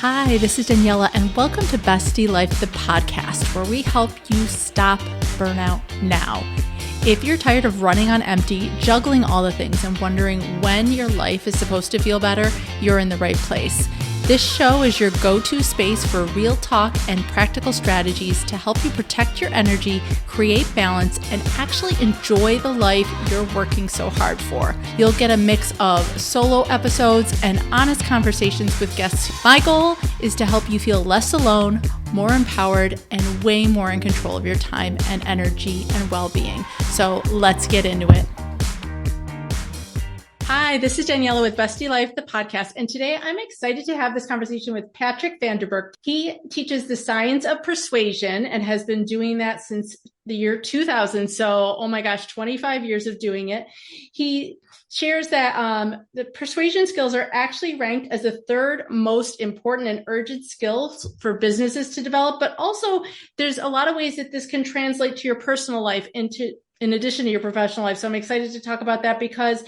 Hi, this is Daniela, and welcome to Bestie Life, the podcast, where we help you stop burnout now. If you're tired of running on empty, juggling all the things, and wondering when your life is supposed to feel better, you're in the right place. This show is your go-to space for real talk and practical strategies to help you protect your energy, create balance, and actually enjoy the life you're working so hard for. You'll get a mix of solo episodes and honest conversations with guests. My goal is to help you feel less alone, more empowered, and way more in control of your time and energy and well-being. So let's get into it. Hi, this is Daniela with Bestie Life, the podcast. And today I'm excited to have this conversation with Patrick van der Burgt. He teaches the science of persuasion and has been doing that since the year 2000. So, oh my gosh, 25 years of doing it. He shares that the persuasion skills are actually ranked as the third most important and urgent skills for businesses to develop. But also there's a lot of ways that this can translate to your personal life in addition to your professional life. So I'm excited to talk about that because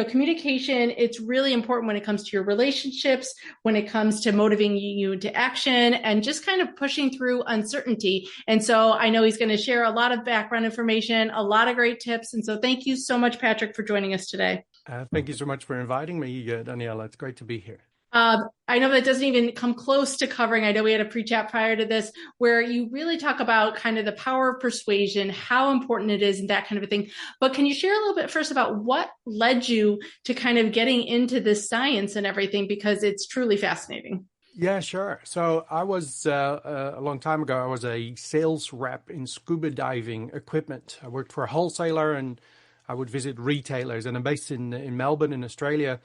communication, it's really important when it comes to your relationships, when it comes to motivating you into action and just kind of pushing through uncertainty. And so I know he's going to share a lot of background information, a lot of great tips. And so thank you so much, Patrick, for joining us today. Thank you so much for inviting me, Daniela. It's great to be here. I know that doesn't even come close to covering. I know we had a pre-chat prior to this where you really talk about kind of the power of persuasion, how important it is and that kind of a thing. But can you share a little bit first about what led you to kind of getting into this science and everything? Because it's truly fascinating. Yeah, sure. So I was, a long time ago, I was a sales rep in scuba diving equipment. I worked for a wholesaler and I would visit retailers. And I'm based in Melbourne in Australia.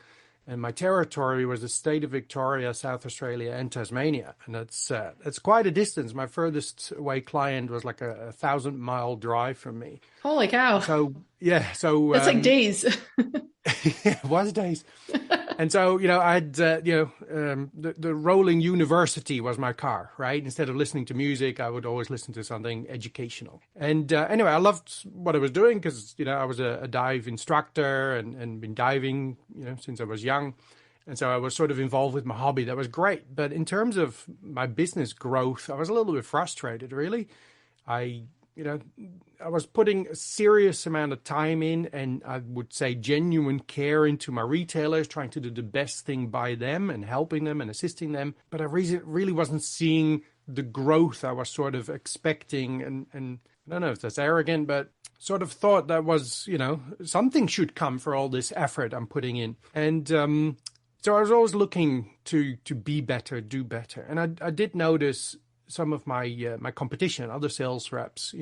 And my territory was the state of Victoria, South Australia, and Tasmania. And that's quite a distance. My furthest away client was like a 1,000-mile drive from me. Holy cow. So, yeah. So that's like days. It was days. And so, I had, the rolling university was my car, right? Instead of listening to music, I would always listen to something educational. And anyway, I loved what I was doing because, I was a dive instructor and been diving, since I was young. And so I was sort of involved with my hobby. That was great. But in terms of my business growth, I was a little bit frustrated, really. I was putting a serious amount of time in and I would say genuine care into my retailers, trying to do the best thing by them and helping them and assisting them. But I really wasn't seeing the growth I was sort of expecting. And I don't know if that's arrogant, but sort of thought that was, something should come for all this effort I'm putting in. And so I was always looking to be better, do better. And I did notice some of my competition, other sales reps,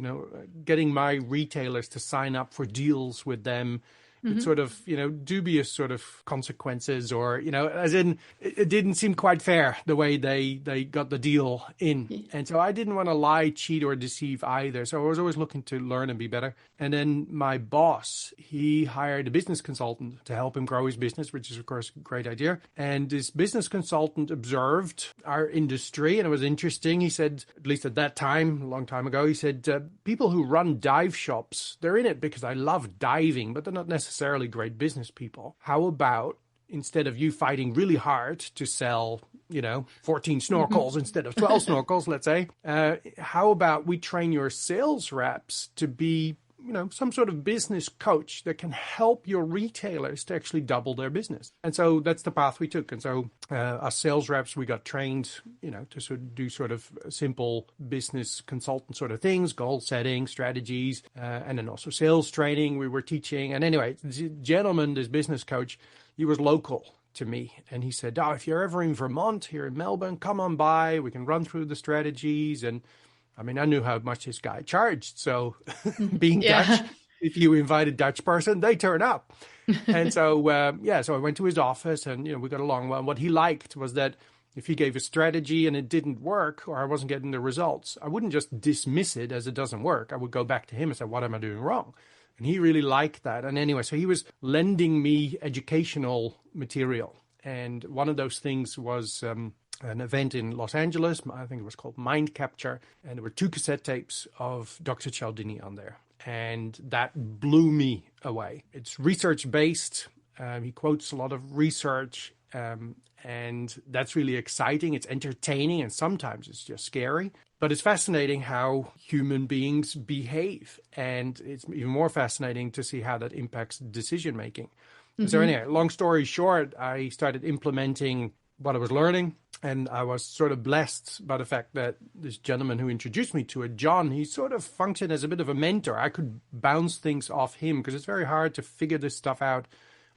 getting my retailers to sign up for deals with them with sort of, dubious sort of consequences or, as in it didn't seem quite fair the way they got the deal in. And so I didn't want to lie, cheat or deceive either. So I was always looking to learn and be better. And then my boss, he hired a business consultant to help him grow his business, which is, of course, a great idea. And this business consultant observed our industry and it was interesting. He said, at least at that time, a long time ago, he said, people who run dive shops, they're in it because I love diving, but they're not necessarily great business people. How about instead of you fighting really hard to sell, 14 snorkels instead of 12 snorkels, let's say, how about we train your sales reps to be, some sort of business coach that can help your retailers to actually double their business. And so that's the path we took. And so as sales reps, we got trained, to sort of do sort of simple business consultant sort of things, goal setting, strategies, and then also sales training we were teaching. And anyway, the gentleman, this business coach, he was local to me. And he said, if you're ever in Vermont, here in Melbourne, come on by. We can run through the strategies. And I mean, I knew how much this guy charged. So being Dutch, if you invite a Dutch person, they turn up. And so, so I went to his office and, we got along well. And what he liked was that if he gave a strategy and it didn't work or I wasn't getting the results, I wouldn't just dismiss it as it doesn't work. I would go back to him and say, what am I doing wrong? And he really liked that. And anyway, so he was lending me educational material. And one of those things was an event in Los Angeles. I think it was called Mind Capture. And there were 2 cassette tapes of Dr. Cialdini on there. And that blew me away. It's research-based. He quotes a lot of research. And that's really exciting. It's entertaining, and sometimes it's just scary. But it's fascinating how human beings behave. And it's even more fascinating to see how that impacts decision making. So anyway, long story short, I started implementing what I was learning. And I was sort of blessed by the fact that this gentleman who introduced me to it, John, he sort of functioned as a bit of a mentor. I could bounce things off him because it's very hard to figure this stuff out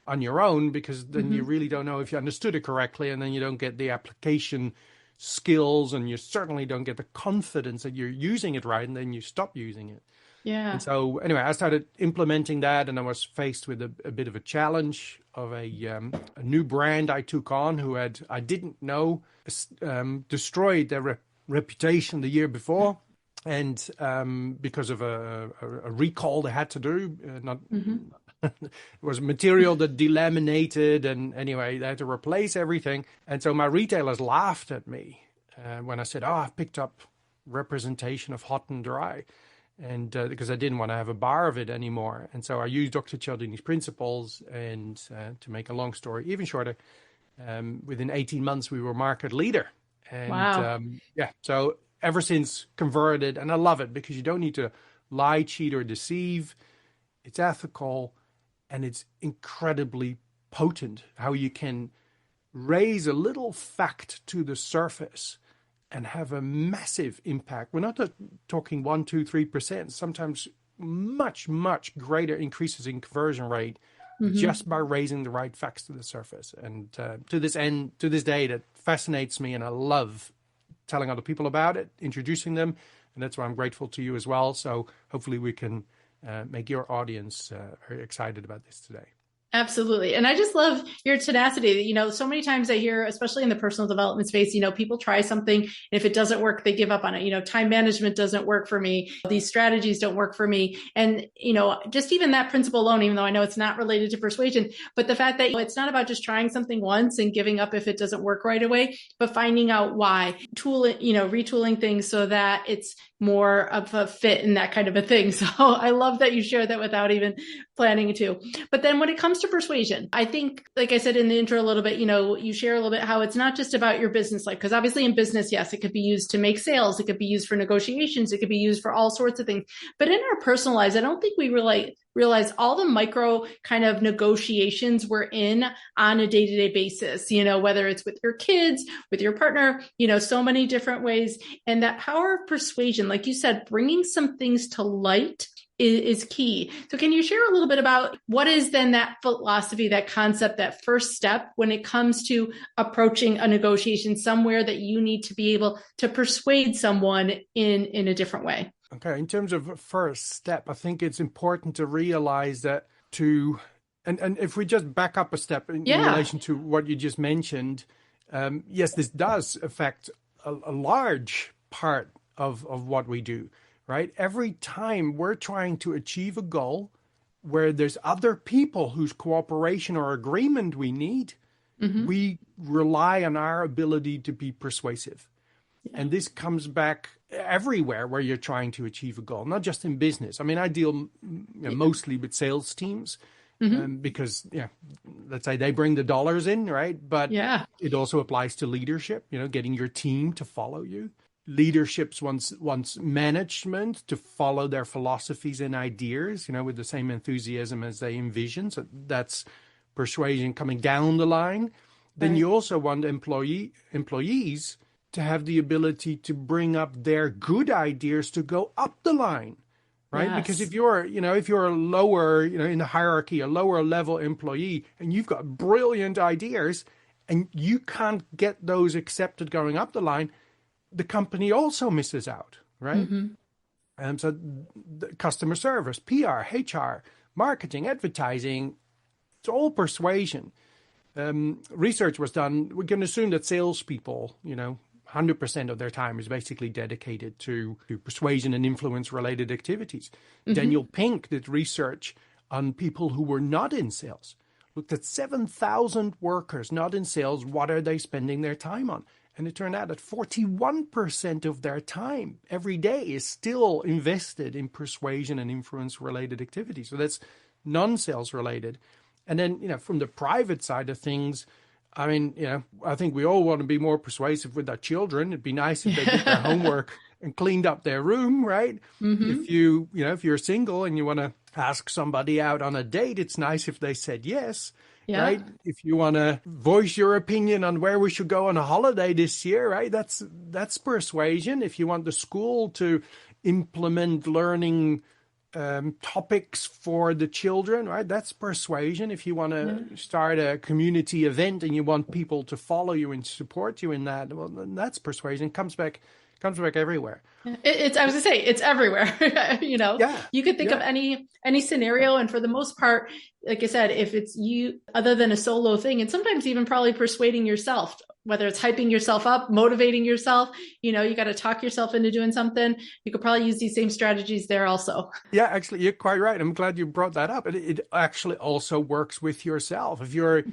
on your own, because then you really don't know if you understood it correctly, and then you don't get the application skills, and you certainly don't get the confidence that you're using it right, and then you stop using it. Yeah. And so anyway, I started implementing that, and I was faced with a bit of a challenge of a new brand I took on who I didn't know, destroyed their reputation the year before. And because of a recall they had to do, it was material that delaminated, and anyway, they had to replace everything. And so my retailers laughed at me when I said, I've picked up representation of hot and dry. And because I didn't want to have a bar of it anymore. And so I used Dr. Cialdini's principles, and to make a long story even shorter, within 18 months, we were market leader. And wow. So ever since, converted, and I love it because you don't need to lie, cheat, or deceive. It's ethical, and it's incredibly potent how you can raise a little fact to the surface and have a massive impact. We're not talking 1, 2, 3%, sometimes much, much greater increases in conversion rate just by raising the right facts to the surface. And to this day, that fascinates me, and I love telling other people about it, introducing them. And that's why I'm grateful to you as well. So hopefully we can make your audience very excited about this today. Absolutely. And I just love your tenacity. So many times I hear, especially in the personal development space, people try something, and if it doesn't work, they give up on it. Time management doesn't work for me. These strategies don't work for me. And, just even that principle alone, even though I know it's not related to persuasion, but the fact that it's not about just trying something once and giving up if it doesn't work right away, but finding out why, retooling things so that it's more of a fit and that kind of a thing. So I love that you share that without even planning to. But then when it comes to persuasion, I think, like I said in the intro a little bit, you share a little bit how it's not just about your business life, because obviously in business, yes, it could be used to make sales. It could be used for negotiations. It could be used for all sorts of things. But in our personal lives, I don't think we really realize all the micro kind of negotiations we're in on a day-to-day basis, whether it's with your kids, with your partner, so many different ways. And that power of persuasion, like you said, bringing some things to light is key. So can you share a little bit about what is then that philosophy, that concept, that first step when it comes to approaching a negotiation, somewhere that you need to be able to persuade someone in a different way? Okay, in terms of first step, I think it's important to realize that and if we just back up a step in relation to what you just mentioned, yes, this does affect a large part of what we do, right? Every time we're trying to achieve a goal where there's other people whose cooperation or agreement we need, we rely on our ability to be persuasive. Yeah. And this comes back everywhere where you're trying to achieve a goal, not just in business. I mean, I deal mostly with sales teams because, let's say they bring the dollars in, right? But it also applies to leadership, getting your team to follow you. Leaderships wants management to follow their philosophies and ideas, with the same enthusiasm as they envision. So that's persuasion coming down the line. Then you also want employees to have the ability to bring up their good ideas to go up the line, right? Yes. Because if you're a lower, in the hierarchy, a lower level employee, and you've got brilliant ideas and you can't get those accepted going up the line, the company also misses out, right? So the customer service, PR, HR, marketing, advertising, it's all persuasion. Research was done. We can assume that salespeople, 100% of their time is basically dedicated to persuasion and influence related activities. Daniel Pink did research on people who were not in sales, looked at 7,000 workers not in sales. What are they spending their time on? And it turned out that 41% of their time every day is still invested in persuasion and influence related activities. So that's non-sales related. And then, from the private side of things, I mean, I think we all want to be more persuasive with our children. It'd be nice if they did their homework and cleaned up their room, right? If if you're single and you want to ask somebody out on a date, it's nice if they said yes, right? If you want to voice your opinion on where we should go on a holiday this year, right? That's persuasion. If you want the school to implement learning topics for the children, right? That's persuasion. If you want to start a community event and you want people to follow you and support you in that, well, that's persuasion. Comes back everywhere. I was gonna say it's everywhere. You could think of any scenario, and for the most part, like I said, if it's you, other than a solo thing, and sometimes even probably persuading yourself, whether it's hyping yourself up, motivating yourself, you got to talk yourself into doing something. You could probably use these same strategies there also. Yeah, actually, you're quite right. I'm glad you brought that up. It actually also works with yourself. If you're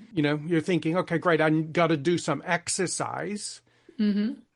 thinking, okay, great, I got to do some exercise.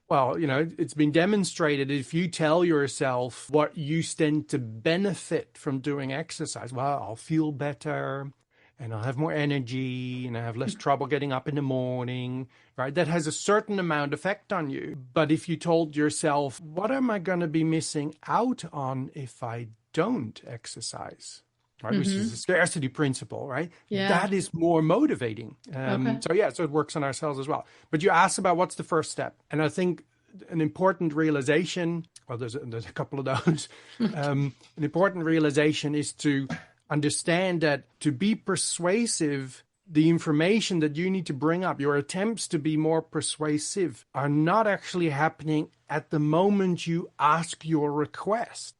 Well, it's been demonstrated if you tell yourself what you stand to benefit from doing exercise, well, I'll feel better and I'll have more energy and I have less trouble getting up in the morning, right? That has a certain amount of effect on you. But if you told yourself, what am I going to be missing out on if I don't exercise? Right, which is a scarcity principle, right? Yeah. That is more motivating. So it works on ourselves as well. But you asked about what's the first step. And I think an important realization, well, there's a couple of those. An important realization is to understand that to be persuasive, the information that you need to bring up, your attempts to be more persuasive, are not actually happening at the moment you ask your request.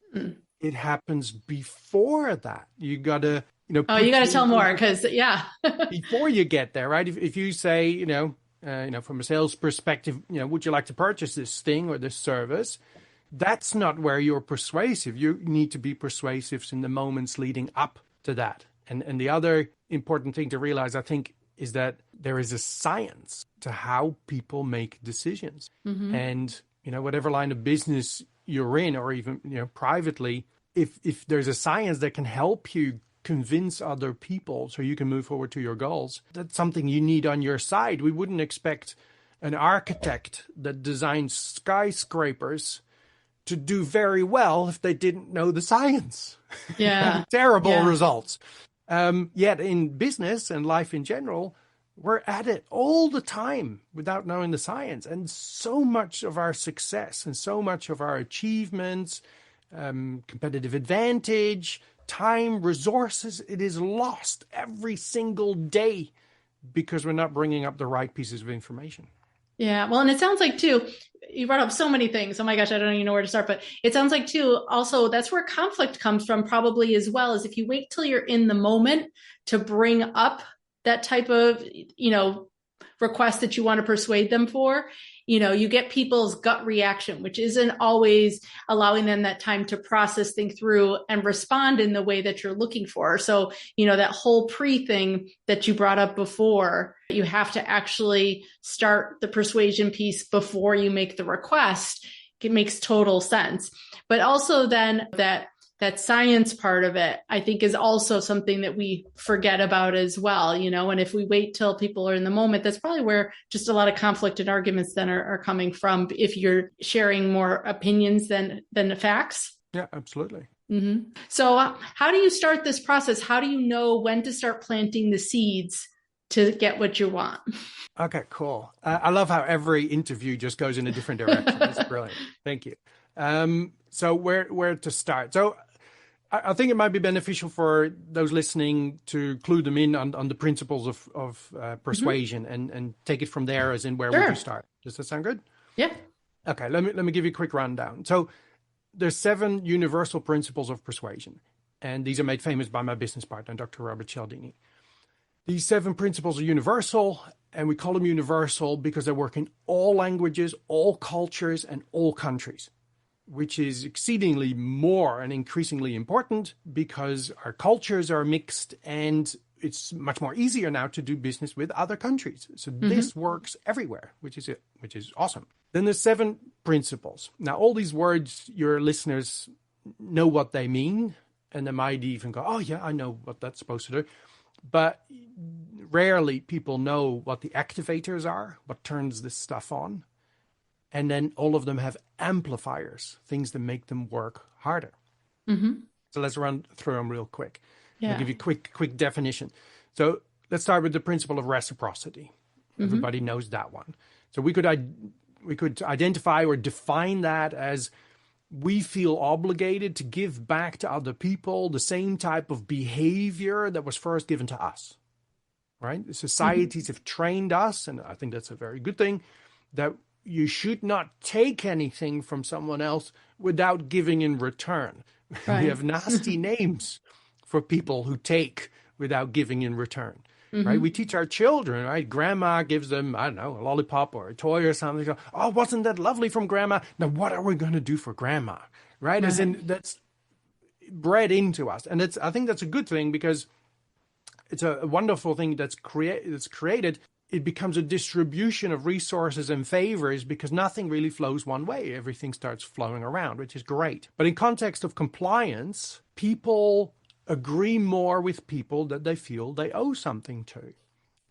It happens before that. You got to, you got to tell more because, before you get there, right? If you say, from a sales perspective, would you like to purchase this thing or this service? That's not where you're persuasive. You need to be persuasive in the moments leading up to that. And the other important thing to realize, I think, is that there is a science to how people make decisions. And, whatever line of business you're in, or even, privately, if there's a science that can help you convince other people so you can move forward to your goals, that's something you need on your side. We wouldn't expect an architect that designs skyscrapers to do very well if they didn't know the science. Yeah. Terrible results. Yet in business and life in general, we're at it all the time without knowing the science. And so much of our success and so much of our achievements, competitive advantage, time, resources, it is lost every single day because we're not bringing up the right pieces of information. Yeah. Well, and it sounds like too, you brought up so many things. Oh my gosh, I don't even know where to start, but it sounds like too, also that's where conflict comes from probably as well, as if you wait till you're in the moment to bring up that type of, request that you want to persuade them for, you get people's gut reaction, which isn't always allowing them that time to process, think through, and respond in the way that you're looking for. So, that whole thing that you brought up before, you have to actually start the persuasion piece before you make the request. It makes total sense. But also then that science part of it, I think, is also something that we forget about as well, and if we wait till people are in the moment, that's probably where just a lot of conflict and arguments then are coming from, if you're sharing more opinions than the facts. Yeah, absolutely. So how do you start this process? How do you know when to start planting the seeds to get what you want? Okay, cool. I love how every interview just goes in a different direction. That's brilliant. Thank you. So where to start? So I think it might be beneficial for those listening to clue them in on the principles of persuasion and take it from there, as in where would you start? Does that sound good? Yeah. Okay, let me give you a quick rundown. So there's 7 universal principles of persuasion, and these are made famous by my business partner, Dr. Robert Cialdini. These 7 principles are universal, and we call them universal because they work in all languages, all cultures, and all countries, which is exceedingly more and increasingly important because our cultures are mixed and it's much more easier now to do business with other countries. So this works everywhere, which is awesome. Then there's 7 principles. Now, all these words, your listeners know what they mean, and they might even go, oh yeah, I know what that's supposed to do. But rarely people know what the activators are, what turns this stuff on. And then all of them have amplifiers, things that make them work harder. Mm-hmm. So let's run through them real quick. Yeah. I'll give you a quick definition. So let's start with the principle of reciprocity. Mm-hmm. Everybody knows that one. So we could identify or define that as we feel obligated to give back to other people the same type of behavior that was first given to us, right? The societies have trained us, and I think that's a very good thing, that you should not take anything from someone else without giving in return. Right. We have nasty names for people who take without giving in return. Right? We teach our children, right? Grandma gives them, I don't know, a lollipop or a toy or something. They go, oh, wasn't that lovely from grandma? Now, what are we going to do for grandma? Right? As in, that's bred into us. And I think that's a good thing, because it's a wonderful thing that's created. It becomes a distribution of resources and favors, because nothing really flows one way. Everything starts flowing around, which is great. But in context of compliance, people agree more with people that they feel they owe something to.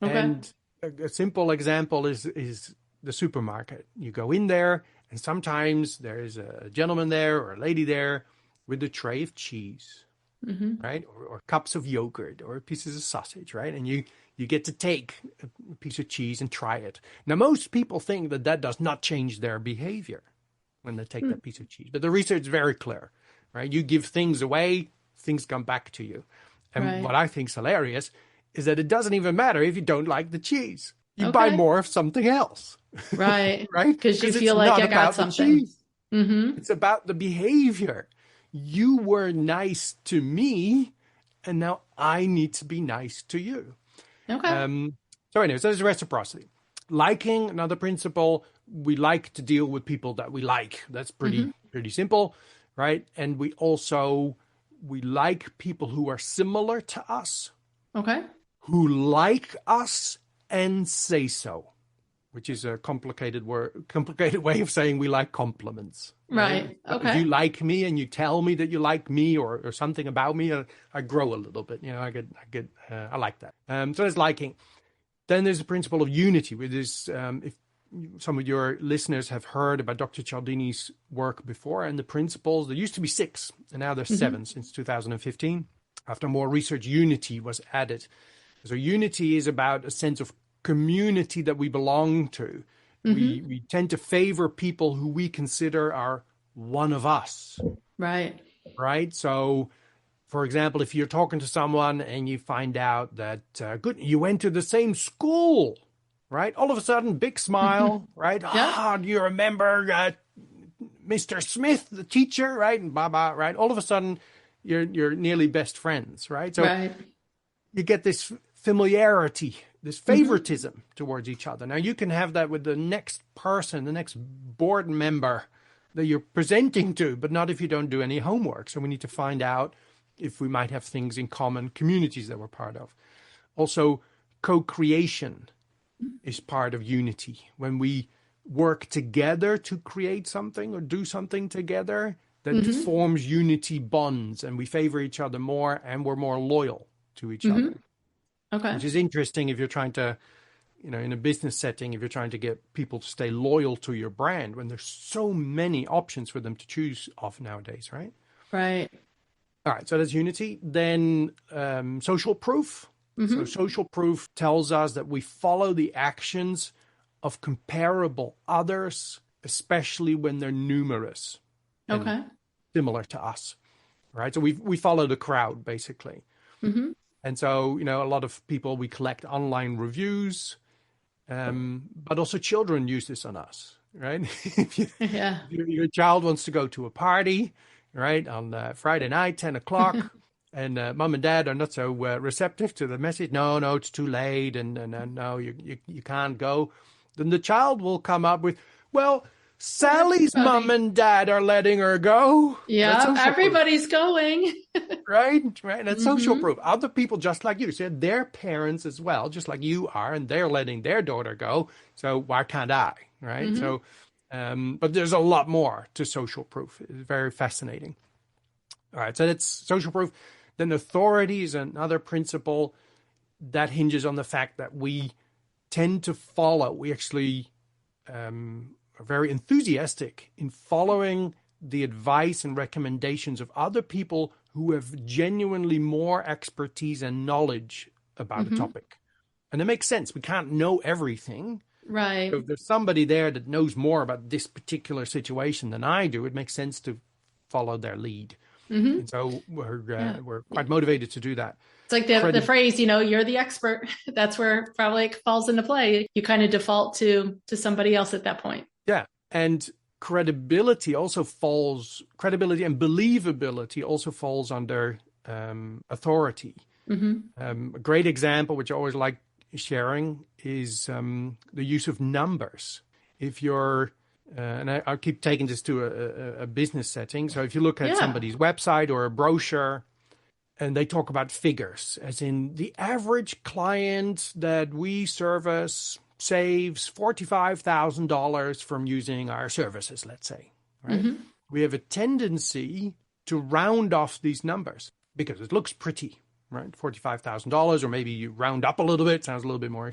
Okay. And a simple example is the supermarket. You go in there, and sometimes there is a gentleman there or a lady there with a tray of cheese, right? Or cups of yogurt or pieces of sausage, right? And you get to take a piece of cheese and try it. Now, most people think that does not change their behavior when they take that piece of cheese. But the research is very clear, right? You give things away, things come back to you. And what I think is hilarious is that it doesn't even matter if you don't like the cheese. You buy more of something else. Right. Right? Because you feel like you got something. It's about the behavior. You were nice to me, and now I need to be nice to you. Okay. So anyways, there's reciprocity. Liking, another principle. We like to deal with people that we like. That's pretty simple, right? And we like people who are similar to us. Okay. Who like us and say so, which is a complicated way of saying we like compliments. Right. Okay. If you like me and you tell me that you like me or something about me, I grow a little bit. I like that. So there's liking. Then there's the principle of unity, which is if some of your listeners have heard about Dr. Cialdini's work before, and the principles, there used to be 6, and now there's 7 since 2015. After more research, unity was added. So unity is about a sense of community that we belong to. We tend to favor people who we consider are one of us. Right. Right. So, for example, if you're talking to someone and you find out that you went to the same school, right? All of a sudden, big smile, right? Yeah. Do you remember Mr. Smith, the teacher, right? And blah, right? All of a sudden, you're nearly best friends, right? So you get this familiarity, this favoritism towards each other. Now, you can have that with the next person, the next board member that you're presenting to, but not if you don't do any homework. So we need to find out if we might have things in common, communities that we're part of. Also, co-creation is part of unity. When we work together to create something or do something together, that forms unity bonds, and we favor each other more, and we're more loyal to each other. Okay. Which is interesting if you're trying to, in a business setting, if you're trying to get people to stay loyal to your brand, when there's so many options for them to choose of nowadays, right? Right. All right, so that's unity. Then social proof. So social proof tells us that we follow the actions of comparable others, especially when they're numerous. Okay. Similar to us, right? So we follow the crowd, basically. And so, a lot of people, we collect online reviews, but also children use this on us, right? If your child wants to go to a party, right, on Friday night, 10 o'clock, and mom and dad are not so receptive to the message, no, it's too late, and no, you can't go, then the child will come up with, well, Sally's mom and dad are letting her go. Yeah, everybody's going. Right. That's social proof. Other people just like you said, their parents as well, just like you are, and they're letting their daughter go. So why can't I? Right. So, but there's a lot more to social proof. It's very fascinating. All right. So that's social proof. Then authority is another principle. that hinges on the fact that we tend to follow. We actually are very enthusiastic in following the advice and recommendations of other people who have genuinely more expertise and knowledge about a topic. And it makes sense. We can't know everything. Right. So if there's somebody there that knows more about this particular situation than I do, it makes sense to follow their lead. And so we're quite motivated to do that. It's like the phrase, you're the expert. That's where probably it falls into play. You kind of default to somebody else at that point. Yeah. And credibility and believability also falls under authority. A great example, which I always like sharing, is the use of numbers. If you're and I'll keep taking this to a business setting. So if you look at somebody's website or a brochure, and they talk about figures, as in the average client that we service saves $45,000 from using our services, let's say, right? We have a tendency to round off these numbers because it looks pretty, right? $45,000, or maybe you round up a little bit, sounds a little bit more, a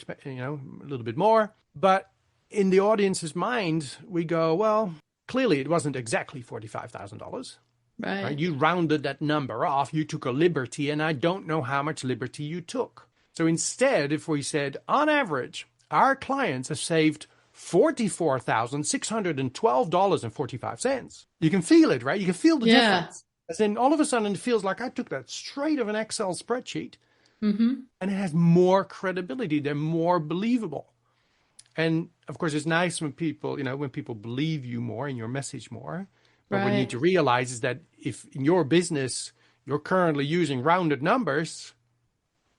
little bit more. But in the audience's mind, we go, well, clearly it wasn't exactly $45,000. Right? You rounded that number off. You took a liberty, and I don't know how much liberty you took. So instead, if we said, on average, our clients have saved $44,612.45, you can feel it, right? You can feel the difference. As in, all of a sudden, it feels like I took that straight of an Excel spreadsheet, and it has more credibility. They're more believable. And of course, it's nice when people, when people believe you more and your message more. But what you need to realize is that if in your business you're currently using rounded numbers,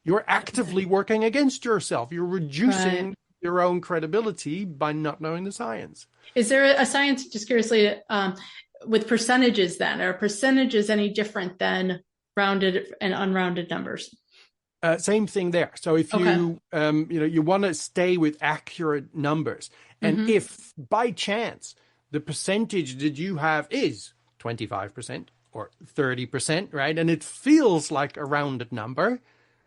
you're actively working against yourself. You're reducing your own credibility by not knowing the science. Is there a science, just curiously, with percentages then? Are percentages any different than rounded and unrounded numbers? Same thing there. So if you want to stay with accurate numbers, and if by chance the percentage that you have is 25% or 30%, right, and it feels like a rounded number,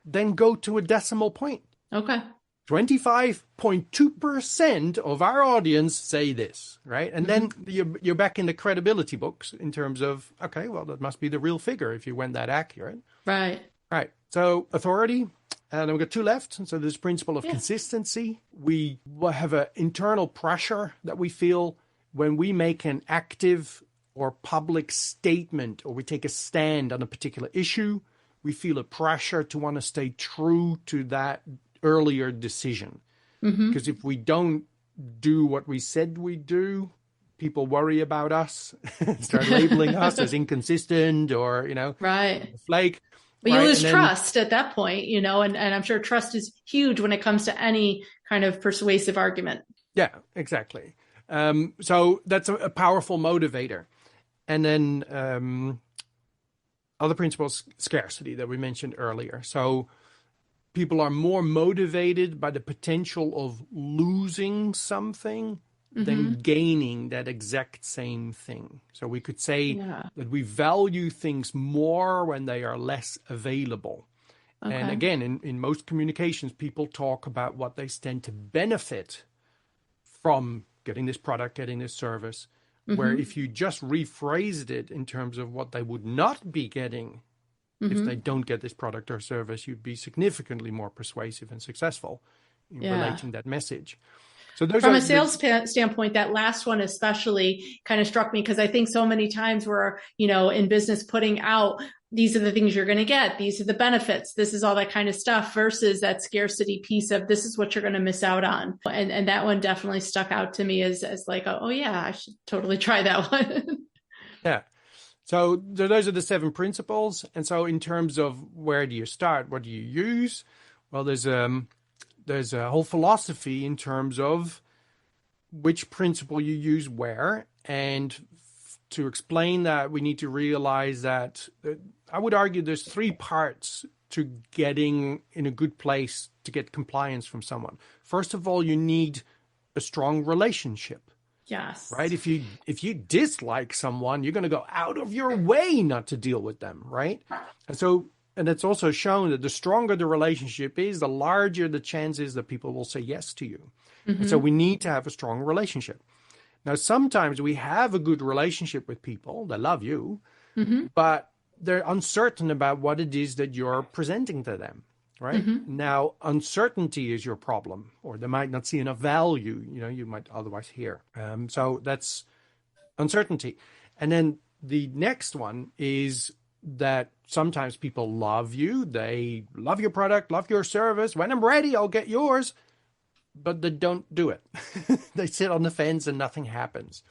then go to a decimal point. 25.2% of our audience say this, right? And then you're back in the credibility books in terms of, okay, well, that must be the real figure if you went that accurate. Right. So authority, and we've got two left. So there's principle of consistency. We have an internal pressure that we feel when we make an active or public statement, or we take a stand on a particular issue. We feel a pressure to want to stay true to that earlier decision. Because if we don't do what we said we do, people worry about us, start labeling us as inconsistent or, flake. But you lose trust at that point, and I'm sure trust is huge when it comes to any kind of persuasive argument. Yeah, exactly. So that's a powerful motivator. And then other principles, scarcity that we mentioned earlier. So people are more motivated by the potential of losing something than gaining that exact same thing. So we could say that we value things more when they are less available. And again, in most communications, people talk about what they stand to benefit from getting this product, getting this service, where if you just rephrased it in terms of what they would not be getting if they don't get this product or service, you'd be significantly more persuasive and successful in relating that message. So from a sales standpoint, that last one especially kind of struck me, because I think so many times we're, in business putting out, these are the things you're going to get. These are the benefits. This is all that kind of stuff, versus that scarcity piece of this is what you're going to miss out on. And that one definitely stuck out to me as like, oh yeah, I should totally try that one. Yeah. So those are the 7 principles. And so in terms of where do you start? What do you use? Well, there's a whole philosophy in terms of which principle you use where. And to explain that, we need to realize that I would argue there's 3 parts to getting in a good place to get compliance from someone. First of all, you need a strong relationship. Yes. Right? If you dislike someone, you're going to go out of your way not to deal with them, right? And so And it's also shown that the stronger the relationship is, the larger the chances that people will say yes to you. And so we need to have a strong relationship. Now, sometimes we have a good relationship with people, they love you, but they're uncertain about what it is that you're presenting to them, right? Now, uncertainty is your problem, or they might not see enough value, you might otherwise hear. So that's uncertainty. And then the next one is that sometimes people love you, they love your product, love your service. When I'm ready, I'll get yours, but they don't do it. They sit on the fence and nothing happens.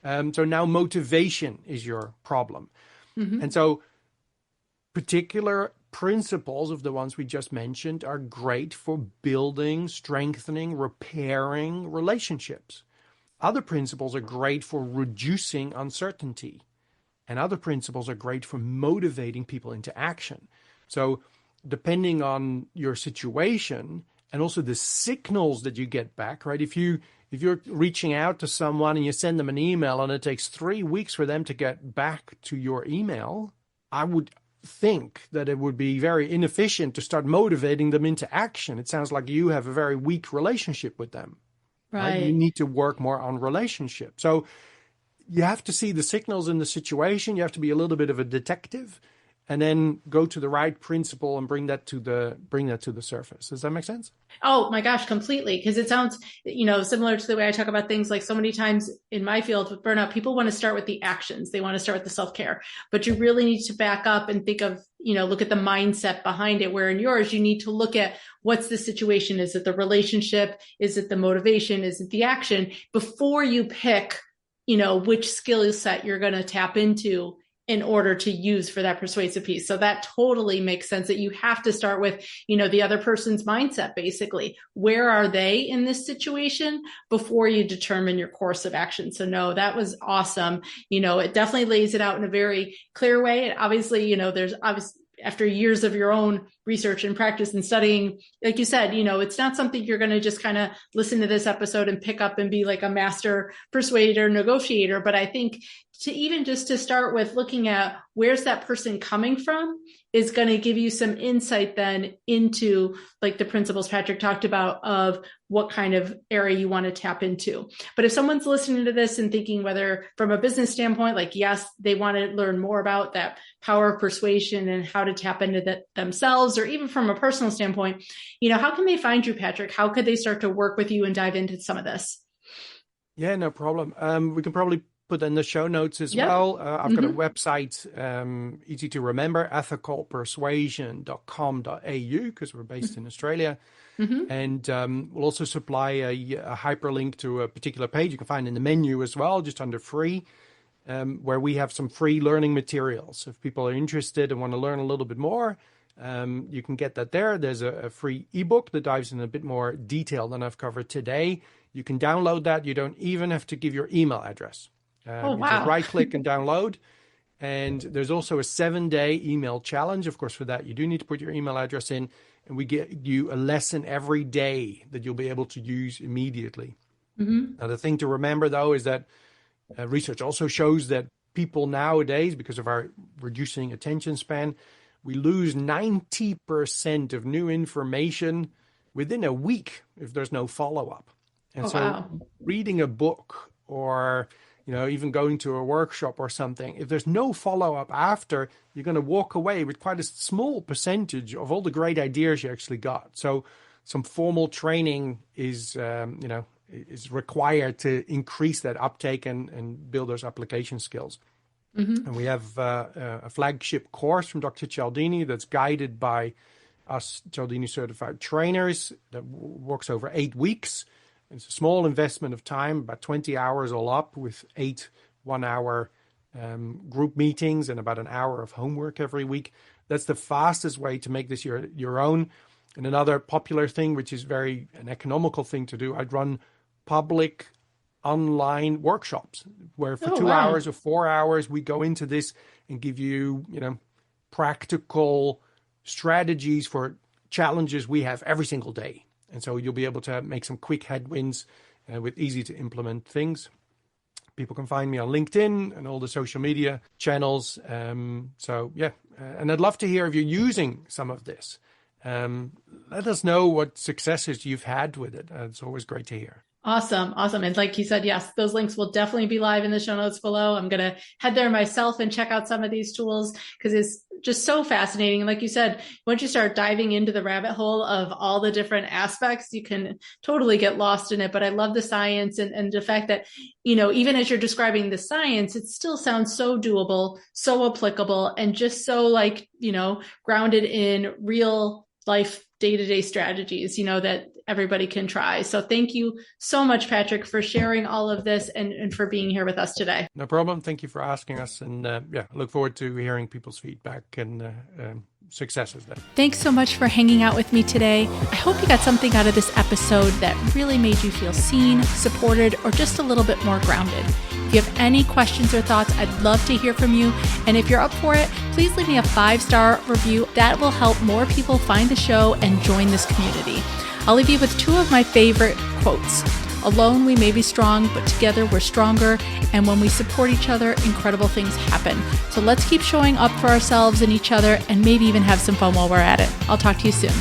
So now motivation is your problem. And so particular principles of the ones we just mentioned are great for building, strengthening, repairing relationships. Other principles are great for reducing uncertainty. And other principles are great for motivating people into action. So depending on your situation and also the signals that you get back, right? If you're reaching out to someone and you send them an email and it takes 3 weeks for them to get back to your email, I would think that it would be very inefficient to start motivating them into action. It sounds like you have a very weak relationship with them. Right? You need to work more on relationship. So you have to see the signals in the situation. You have to be a little bit of a detective, and then go to the right principle and bring that to the surface. Does that make sense? Oh my gosh, completely. Because it sounds, similar to the way I talk about things. Like so many times in my field with burnout, people want to start with the actions. They want to start with the self-care, but you really need to back up and think of, look at the mindset behind it. Where in yours, you need to look at what's the situation. Is it the relationship? Is it the motivation? Is it the action? Before you pick, which skill set you're going to tap into in order to use for that persuasive piece. So that totally makes sense that you have to start with, the other person's mindset, basically. Where are they in this situation before you determine your course of action? So no, that was awesome. It definitely lays it out in a very clear way. And obviously, there's obviously, after years of your own research and practice and studying, like you said, it's not something you're going to just kind of listen to this episode and pick up and be like a master persuader, negotiator. But I think to start with looking at where's that person coming from is going to give you some insight then into like the principles Patrick talked about of what kind of area you want to tap into. But if someone's listening to this and thinking whether from a business standpoint, like, yes, they want to learn more about that power of persuasion and how to tap into that themselves, or even from a personal standpoint, how can they find you, Patrick? How could they start to work with you and dive into some of this? Yeah, no problem. We can probably put in the show notes as well. I've got a website, easy to remember, ethicalpersuasion.com.au, because we're based in Australia. And we'll also supply a hyperlink to a particular page you can find in the menu as well, just under free, where we have some free learning materials. If people are interested and want to learn a little bit more, you can get that there. There's a free ebook that dives in a bit more detail than I've covered today. You can download that. You don't even have to give your email address. You just right click and download. And there's also a 7-day email challenge. Of course, for that, you do need to put your email address in, and we get you a lesson every day that you'll be able to use immediately. Now, the thing to remember, though, is that research also shows that people nowadays, because of our reducing attention span, we lose 90% of new information within a week if there's no follow-up. And reading a book or even going to a workshop or something, if there's no follow-up after, you're going to walk away with quite a small percentage of all the great ideas you actually got. So some formal training is required to increase that uptake and build those application skills. And we have a flagship course from Dr. Cialdini that's guided by us Cialdini Certified Trainers that works over 8 weeks. It's a small investment of time, about 20 hours all up, with 8 one-hour group meetings and about an hour of homework every week. That's the fastest way to make this your own. And another popular thing, which is very an economical thing to do, I'd run public online workshops where for 2 hours or 4 hours, we go into this and give you, practical strategies for challenges we have every single day. And so you'll be able to make some quick headwinds with easy to implement things. People can find me on LinkedIn and all the social media channels. So yeah, and I'd love to hear if you're using some of this. Let us know what successes you've had with it. It's always great to hear. Awesome. And like you said, yes, those links will definitely be live in the show notes below. I'm going to head there myself and check out some of these tools because it's just so fascinating. Like you said, once you start diving into the rabbit hole of all the different aspects, you can totally get lost in it. But I love the science and the fact that, even as you're describing the science, it still sounds so doable, so applicable, and just so grounded in real life day-to-day strategies, that everybody can try. So thank you so much, Patrick, for sharing all of this and for being here with us today. No problem. Thank you for asking us. And look forward to hearing people's feedback and successes then. Thanks so much for hanging out with me today. I hope you got something out of this episode that really made you feel seen, supported, or just a little bit more grounded. If you have any questions or thoughts, I'd love to hear from you. And if you're up for it, please leave me a 5-star review. That will help more people find the show and join this community. I'll leave you with 2 of my favorite quotes. Alone we may be strong, but together we're stronger. And when we support each other, incredible things happen. So let's keep showing up for ourselves and each other and maybe even have some fun while we're at it. I'll talk to you soon.